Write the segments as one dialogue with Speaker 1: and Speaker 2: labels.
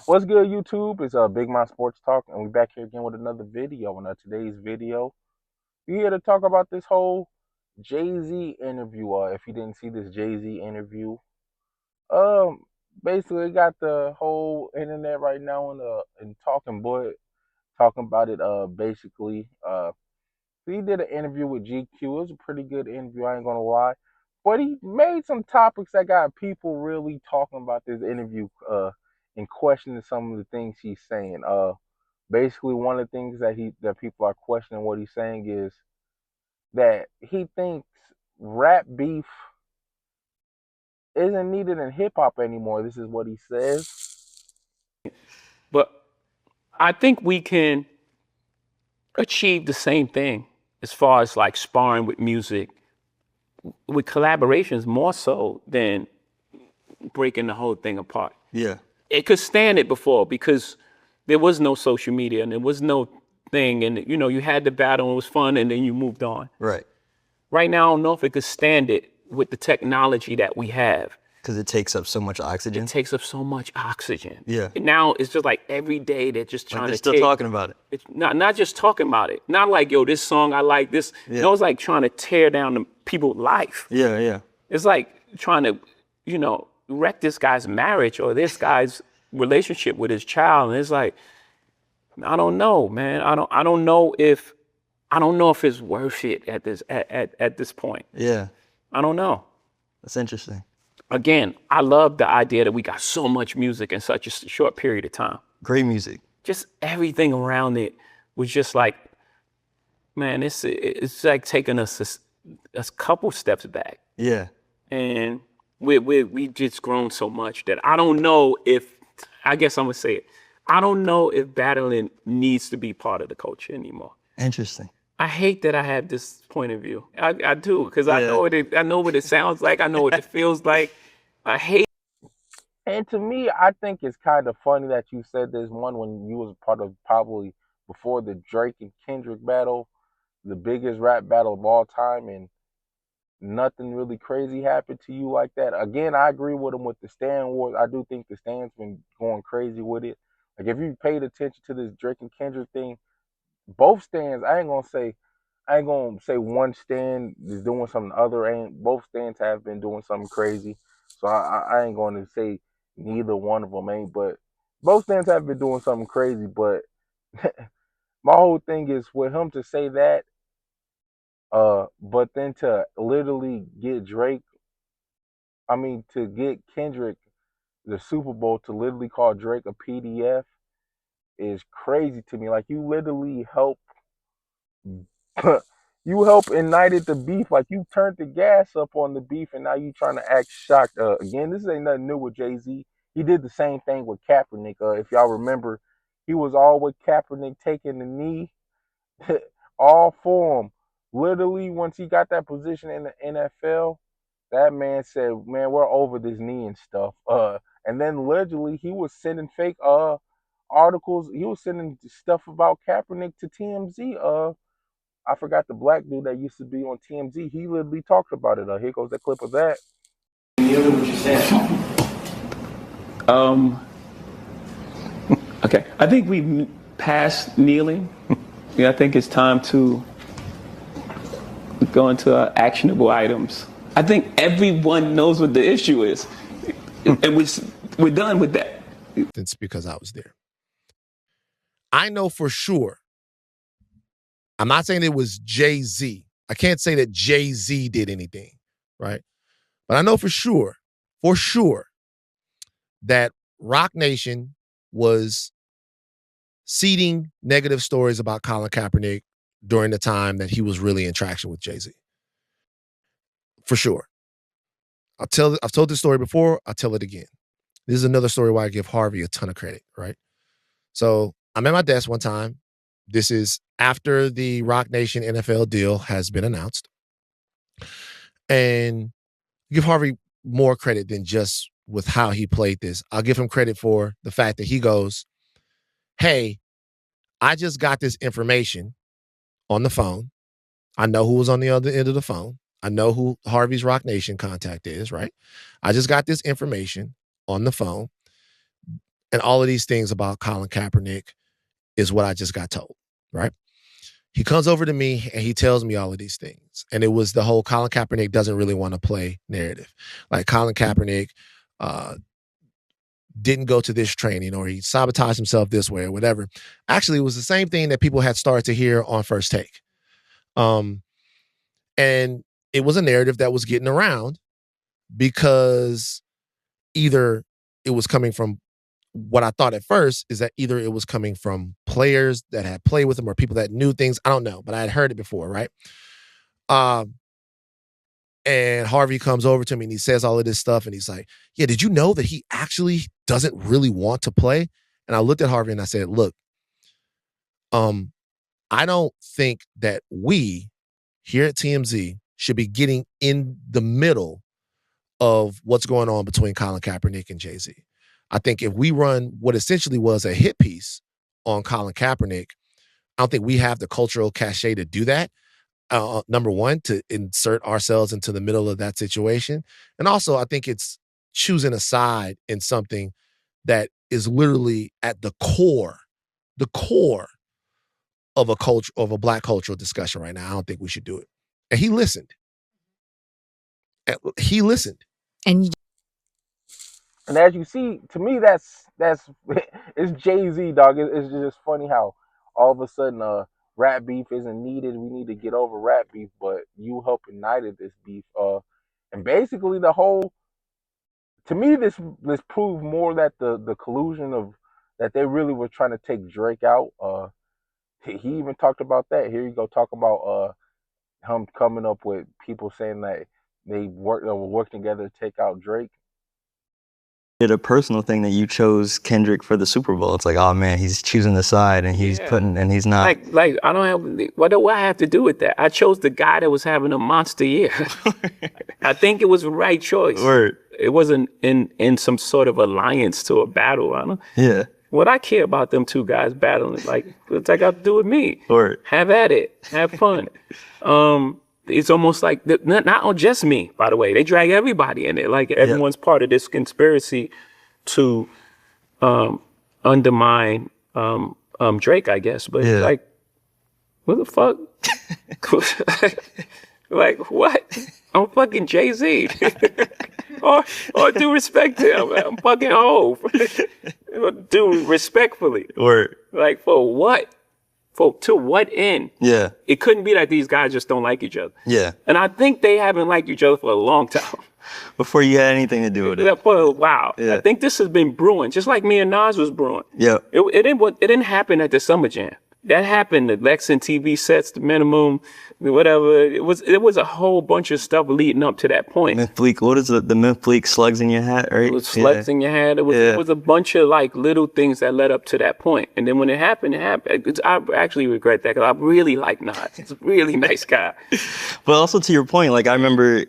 Speaker 1: What's good, YouTube? It's Big Mount Sports Talk, and we're back here again with another video. And today's video, we're here to talk about this whole Jay Z interview. If you didn't see this Jay Z interview, um, basically it got the whole internet right now in talking boy talking about it. He did an interview with GQ. It was a pretty good interview. I ain't gonna lie, but he made some topics that got people really talking about this interview. And questioning some of the things he's saying. Basically one of the things that people are questioning what he's saying is that he thinks rap beef isn't needed in hip hop anymore. This is what he says.
Speaker 2: But I think we can achieve the same thing as far as like sparring with music, with collaborations more so than breaking the whole thing apart.
Speaker 3: Yeah.
Speaker 2: It could stand it before because there was no social media and there was no thing. And, you had the battle and it was fun and then you moved on.
Speaker 3: Right.
Speaker 2: Right now, I don't know if it could stand it with the technology that we have.
Speaker 3: Because it takes up so much oxygen.
Speaker 2: It takes up so much oxygen.
Speaker 3: Yeah.
Speaker 2: Now it's just like every day they're just trying
Speaker 3: they're
Speaker 2: to
Speaker 3: still talking about it.
Speaker 2: It's not just talking about it. Not like, yo, this song I like this.
Speaker 3: Yeah.
Speaker 2: No, it's like trying to tear down the people's life.
Speaker 3: Yeah, yeah.
Speaker 2: It's like trying to, wreck this guy's marriage or this guy's relationship with his child. And it's like, I don't know, man. I don't know if it's worth it at this point.
Speaker 3: Yeah.
Speaker 2: I don't know.
Speaker 3: That's interesting.
Speaker 2: Again, I love the idea that we got so much music in such a short period of time.
Speaker 3: Great music.
Speaker 2: Just everything around it was just like, man, it's like taking us a couple steps back.
Speaker 3: Yeah.
Speaker 2: And we just grown so much that I don't know if, I guess I'm gonna say it, I don't know if battling needs to be part of the culture anymore.
Speaker 3: Interesting.
Speaker 2: I hate that I have this point of view. I do, because I know what it sounds like. I know what it feels like. I hate.
Speaker 1: And to me, I think it's kind of funny that you said this one when you was part of probably before the Drake and Kendrick battle, the biggest rap battle of all time, and nothing really crazy happened to you like that. Again, I agree with him with the Stan Wars. I do think the Stan's been going crazy with it. Like if you paid attention to this Drake and Kendrick thing, both Stans, I ain't gonna say one Stan is doing something, the other ain't. Both Stans have been doing something crazy. So I ain't going to say neither one of them ain't, but both Stans have been doing something crazy. But my whole thing is with him to say that, but then to literally get Drake, I mean to get Kendrick the Super Bowl to literally call Drake a PDF is crazy to me. Like you literally help you help ignited the beef. Like you turned the gas up on the beef, and now you trying to act shocked. Again, this ain't nothing new with Jay Z. He did the same thing with Kaepernick. If y'all remember, he was all with Kaepernick taking the knee, all for him. Literally, once he got that position in the NFL, that man said, "Man, we're over this knee and stuff." And then literally, he was sending fake articles. He was sending stuff about Kaepernick to TMZ. I forgot the black dude that used to be on TMZ. He literally talked about it. Here goes the clip of that.
Speaker 2: Um. Okay. I think we passed kneeling. Yeah, I think it's time to go into actionable items. I think everyone knows what the issue is, and we're done with that.
Speaker 4: It's because I was there. I know for sure. I'm not saying it was Jay-Z. I can't say that Jay-Z did anything, right? But I know for sure, that Rock Nation was seeding negative stories about Colin Kaepernick during the time that he was really in traction with Jay-Z. For sure. I've told this story before, I'll tell it again. This is another story where I give Harvey a ton of credit, right? So I'm at my desk one time. This is after the Rock Nation NFL deal has been announced. And give Harvey more credit than just with how he played this. I'll give him credit for the fact that he goes, hey, I just got this information on the phone. I know who was on the other end of the phone. I know who Harvey's Rock Nation contact is, right? I just got this information on the phone. And all of these things about Colin Kaepernick is what I just got told, right? He comes over to me and he tells me all of these things. And it was the whole Colin Kaepernick doesn't really want to play narrative. Like Colin Kaepernick didn't go to this training, or he sabotaged himself this way or whatever. Actually, it was the same thing that people had started to hear on First Take. And it was a narrative that was getting around because either it was coming from what I thought at first is that either it was coming from players that had played with him or people that knew things. I don't know, but I had heard it before, right? And Harvey comes over to me and he says all of this stuff. And he's like, yeah, did you know that he actually doesn't really want to play? And I looked at Harvey and I said, look, I don't think that we here at TMZ should be getting in the middle of what's going on between Colin Kaepernick and Jay-Z. I think if we run what essentially was a hit piece on Colin Kaepernick, I don't think we have the cultural cachet to do that. Number one, to insert ourselves into the middle of that situation. And also, I think it's choosing a side in something that is literally at the core of a culture, of a Black cultural discussion right now. I don't think we should do it. And he listened.
Speaker 5: And
Speaker 1: as you see, to me, that's it's Jay-Z, dog. It's just funny how all of a sudden rap beef isn't needed. We need to get over rap beef, but you help ignited this beef. And basically the whole, to me, this proved more that the collusion of that they really were trying to take Drake out. He even talked about that. Here you go, talk about him coming up with people saying that they will work together to take out Drake.
Speaker 3: Did a personal thing that you chose Kendrick for the Super Bowl. It's like, oh man, he's choosing the side and he's putting, and he's not.
Speaker 2: Like I don't have, what do I have to do with that? I chose the guy that was having a monster year. I think it was the right choice.
Speaker 3: Word.
Speaker 2: It wasn't in some sort of alliance to a battle. I don't.
Speaker 3: Yeah.
Speaker 2: What I care about them two guys battling, like, what's that got to do with me?
Speaker 3: Word.
Speaker 2: Have at it. Have fun. It's almost like, not just me, by the way. They drag everybody in it. Like, everyone's part of this conspiracy to undermine Drake, I guess. But, like, what the fuck? Like, what? I'm fucking Jay-Z. or due respect to him. I'm fucking Hov. Do respectfully.
Speaker 3: Word.
Speaker 2: Like, for what? To what end?
Speaker 3: Yeah.
Speaker 2: It couldn't be that these guys just don't like each other.
Speaker 3: Yeah.
Speaker 2: And I think they haven't liked each other for a long time.
Speaker 3: Before you had anything to do with it.
Speaker 2: For a while.
Speaker 3: Yeah.
Speaker 2: I think this has been brewing, just like me and Nas was brewing.
Speaker 3: Yeah.
Speaker 2: It didn't happen at the Summer Jam. That happened, the Lex and TV sets, the minimum, whatever. It was a whole bunch of stuff leading up to that point.
Speaker 3: Mint Fleek, what is the Mint Fleek slugs in your hat, right?
Speaker 2: It was slugs in your hat. It was a bunch of like little things that led up to that point. And then when it happened, I actually regret that because I really like Nas. He's a really nice guy.
Speaker 3: But also to your point, like I remember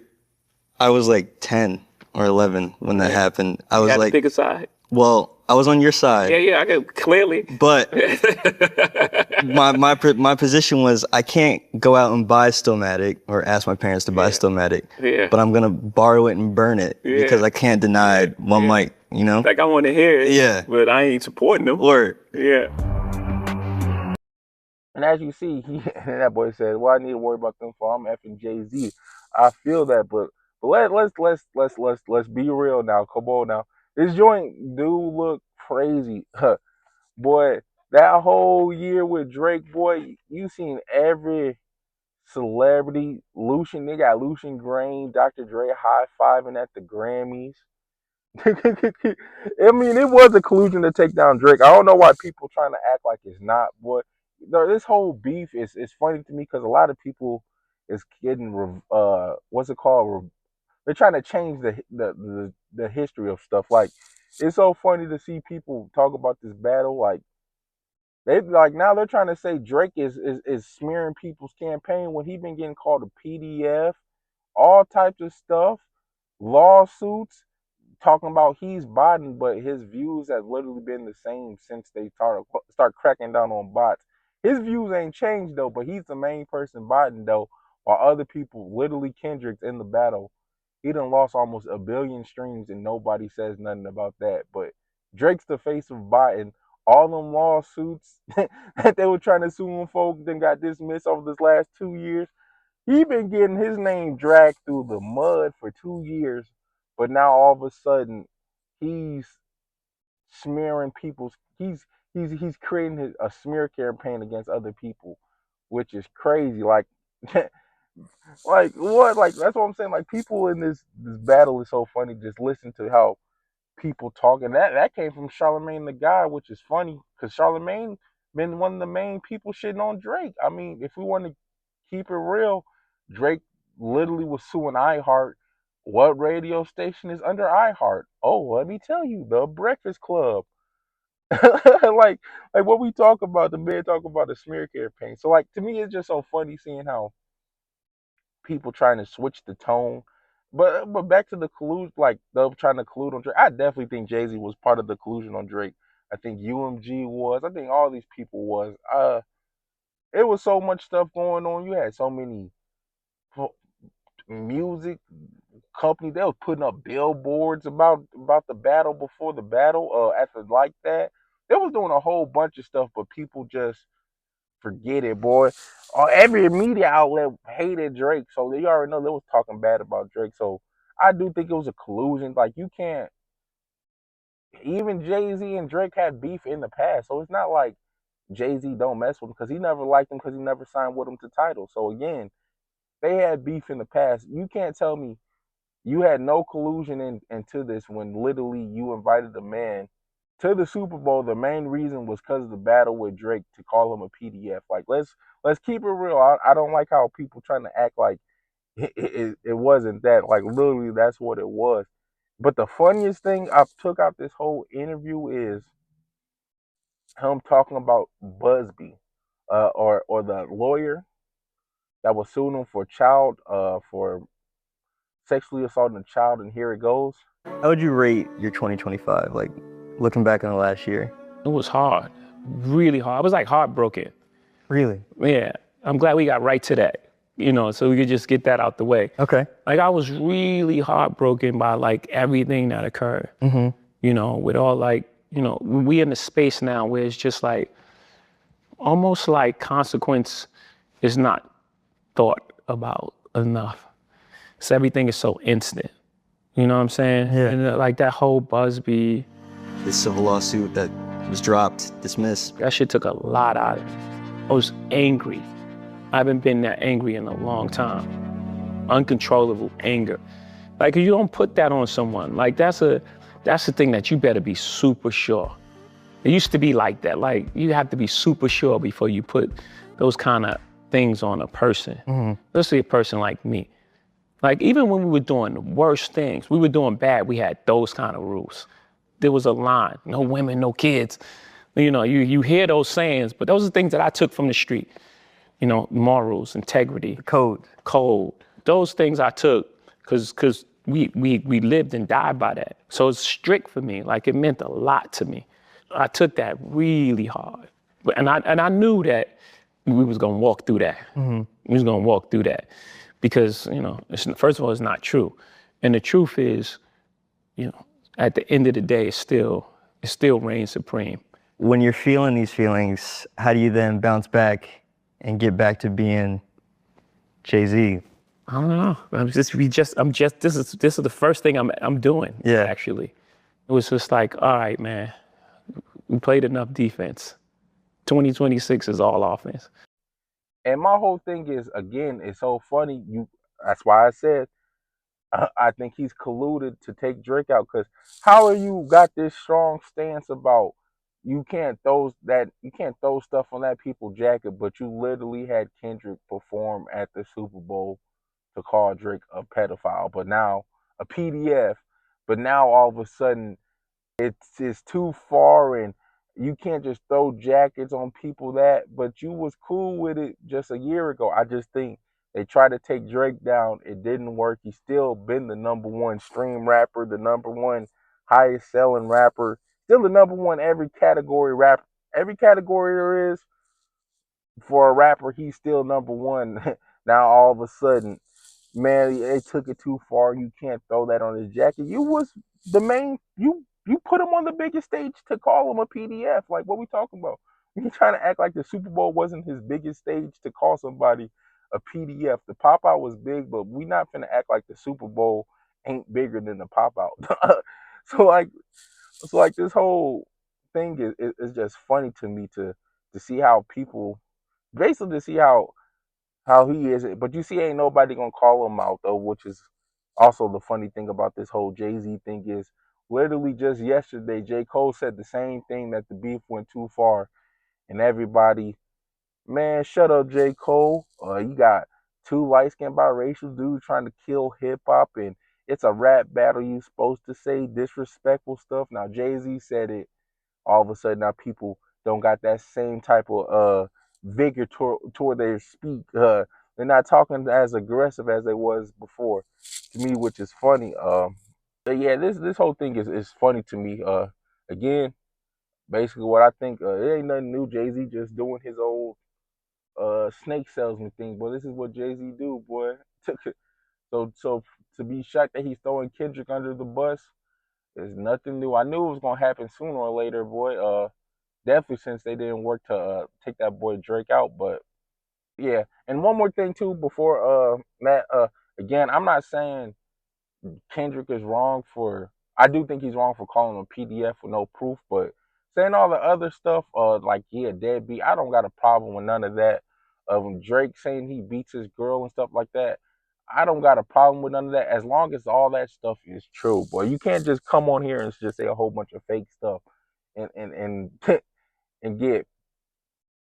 Speaker 3: I was like 10 or 11 when that happened. I was like,
Speaker 2: pick a side.
Speaker 3: Well, I was on your side.
Speaker 2: Yeah, I could clearly.
Speaker 3: But my position was I can't go out and buy Stillmatic or ask my parents to buy Stillmatic.
Speaker 2: Yeah.
Speaker 3: But I'm gonna borrow it and burn it because I can't deny one mic, you know?
Speaker 2: Like I want to hear it.
Speaker 3: Yeah.
Speaker 2: But I ain't supporting them.
Speaker 3: Word.
Speaker 2: Yeah.
Speaker 1: And as you see, that boy said, "Well, I need to worry about them for I'm effing Jay-Z." I feel that, but let's be real now. Come on now. This joint do look crazy. Boy, that whole year with Drake, boy, you seen every celebrity. They got Lucian Grain, Dr. Dre high-fiving at the Grammys. I mean, it was a collusion to take down Drake. I don't know why people trying to act like it's not, boy. This whole beef is funny to me because a lot of people is getting what's it called? They're trying to change the history of stuff. Like, it's so funny to see people talk about this battle. Like, now they're trying to say Drake is smearing people's campaign when he been getting called a PDF, all types of stuff, lawsuits, talking about he's botting, but his views have literally been the same since they start cracking down on bots. His views ain't changed though, but he's the main person botting though, while other people, literally Kendrick's in the battle. He done lost almost 1 billion streams and nobody says nothing about that. But Drake's the face of Biden. All them lawsuits that they were trying to sue him for, then got dismissed over this last 2 years. He been getting his name dragged through the mud for 2 years, but now all of a sudden he's smearing people's. He's creating a smear campaign against other people, which is crazy. Like, like what? Like that's what I'm saying. Like people in this battle is so funny. Just listen to how people talk, and that came from Charlemagne the God, which is funny because Charlemagne been one of the main people shitting on Drake. I mean, if we want to keep it real, Drake literally was suing iHeart. What radio station is under iHeart? Oh, let me tell you, the Breakfast Club. like what we talk about, the man talk about the smear campaign. So like to me, it's just so funny seeing how people trying to switch the tone. But back to the collusion, like them trying to collude on Drake. I definitely think Jay Z was part of the collusion on Drake. I think UMG was. I think all these people was. It was so much stuff going on. You had so many music companies. They was putting up billboards about the battle before the battle. After like that, they was doing a whole bunch of stuff, but people just forget it, boy. Every media outlet hated Drake, so they already know they was talking bad about Drake. So I do think it was a collusion. Like you can't. Even Jay Z and Drake had beef in the past, so it's not like Jay Z don't mess with him because he never liked him because he never signed with him to title. So again, they had beef in the past. You can't tell me you had no collusion into this when literally you invited a man to the Super Bowl. The main reason was because of the battle with Drake to call him a PDF. Like let's keep it real. I don't like how people trying to act like it wasn't that. Like literally, that's what it was. But the funniest thing I took out this whole interview is him talking about Busby, or the lawyer that was suing him for for sexually assaulting a child, and here it goes.
Speaker 3: How would you rate your 2025? Like looking back on the last year?
Speaker 2: It was hard, really hard. I was like heartbroken.
Speaker 3: Really?
Speaker 2: Yeah, I'm glad we got right to that, so we could just get that out the way.
Speaker 3: Okay.
Speaker 2: Like I was really heartbroken by like everything that occurred, with all like, we in the space now where it's just like, almost like consequence is not thought about enough. So everything is so instant. You know what I'm saying?
Speaker 3: Yeah.
Speaker 2: And like that whole Busby,
Speaker 3: This civil lawsuit that was dropped, dismissed.
Speaker 2: that shit took a lot out of me. I was angry. I haven't been that angry in a long time. Uncontrollable anger. Like you don't put that on someone. Like that's the thing that you better be super sure. It used to be like that. Like you have to be super sure before you put those kind of things on a person, especially a person like me. Like even when we were doing the worst things, we were doing bad, we had those kind of rules. There was a line, no women, no kids. You hear those sayings, but those are things that I took from the street. Morals, integrity, code. Those things I took because we lived and died by that. So it's strict for me. Like it meant a lot to me. I took that really hard, and I knew that we was gonna walk through that. We was gonna walk through that because first of all, it's not true, and the truth is, at the end of the day, it still reigns supreme.
Speaker 3: When you're feeling these feelings, how do you then bounce back and get back to being Jay-Z?
Speaker 2: I don't know. This is the first thing I'm doing.
Speaker 3: Yeah.
Speaker 2: Actually, it was just like, all right, man, we played enough defense. 2026 is all offense.
Speaker 1: And my whole thing is, again, it's so funny. That's why I said I think he's colluded to take Drake out. Because how are you got this strong stance about you can't throw stuff on that people's jacket, but you literally had Kendrick perform at the Super Bowl to call Drake a pedophile, but now a PDF, but now all of a sudden it's too far, and you can't just throw jackets on people but you was cool with it just a year ago. I just think they tried to take Drake down. It didn't work. He's still been the number one stream rapper, the number one highest selling rapper, still the number one every category rapper. Every category there is for a rapper, he's still number one. Now all of a sudden, man, they took it too far. You can't throw that on his jacket. You was the main. You put him on the biggest stage to call him a PDF. Like, what we talking about? You trying to act like the Super Bowl wasn't his biggest stage to call somebody a PDF. The pop out was big, but we not finna act like the Super Bowl ain't bigger than the pop out. so like, this whole thing is just funny to me to see how people basically to see how he is. But you see, ain't nobody gonna call him out though, which is also the funny thing about this whole Jay-Z thing is literally just yesterday, J. Cole said the same thing that the beef went too far, and everybody, man, shut up, J. Cole. You got two light-skinned biracial dudes trying to kill hip hop, and it's a rap battle. You supposed to say disrespectful stuff. Now Jay-Z said it, all of a sudden now people don't got that same type of vigor toward their speak. They're not talking as aggressive as they was before to me, which is funny. But yeah, this whole thing is funny to me. Again, basically what I think, it ain't nothing new. Jay-Z just doing his old snake salesman thing, but this is what Jay-Z do, boy. So to be shocked that he's throwing Kendrick under the bus is nothing new. I knew it was gonna happen sooner or later, boy. Definitely since they didn't work to take that boy Drake out. But yeah, and one more thing too before that, again, I'm not saying Kendrick is wrong for. I do think he's wrong for calling him a PDF with no proof, but saying all the other stuff, like yeah, deadbeat, I don't got a problem with none of that. Drake saying he beats his girl and stuff like that, I don't got a problem with none of that as long as all that stuff is true. Boy, you can't just come on here and just say a whole bunch of fake stuff and and get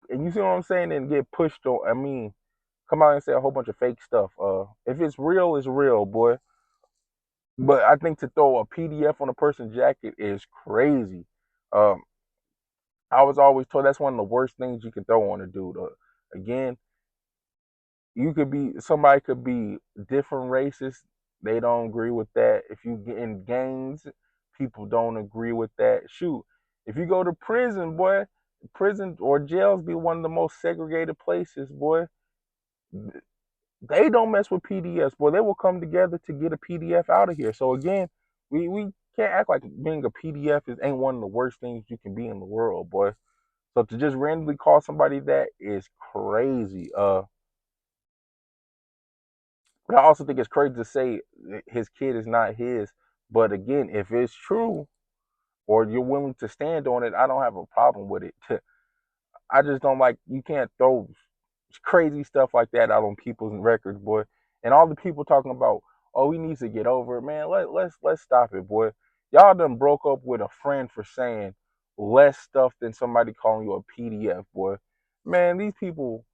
Speaker 1: and you see what I'm saying and get pushed on. I mean, come out and say a whole bunch of fake stuff. If it's real, it's real, boy. But I think to throw a PDF on a person's jacket is crazy. Um, I was always told that's one of the worst things you can throw on a dude. Again, you could be somebody could be different races. They don't agree with that. If you get in gangs, people don't agree with that. Shoot, if you go to prison, boy, prison or jails be one of the most segregated places, boy. They don't mess with PDFs, boy. They will come together to get a PDF out of here. So again, we can't act like being a PDF is ain't one of the worst things you can be in the world, boy. So to just randomly call somebody that is crazy. But I also think it's crazy to say his kid is not his. But again, if it's true or you're willing to stand on it, I don't have a problem with it. I just don't like you can't throw crazy stuff like that out on people's records, boy. And all the people talking about, oh, he needs to get over it, man. Let's stop it, boy. Y'all done broke up with a friend for saying less stuff than somebody calling you a PDF, boy. Man, these people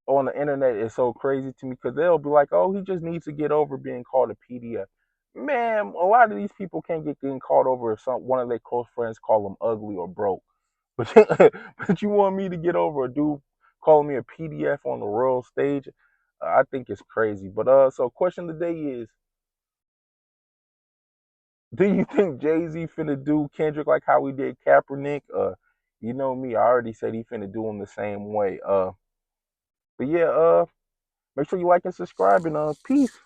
Speaker 1: on the internet is so crazy to me because they'll be like, oh, he just needs to get over being called a PDF. Man, a lot of these people can't get getting called over if one of their close friends call them ugly or broke. But but you want me to get over a dude calling me a PDF on the world stage? I think it's crazy. But so question of the day is, do you think Jay Z finna do Kendrick like how we did Kaepernick? You know me, I already said he finna do him the same way. But yeah, make sure you like and subscribe and peace.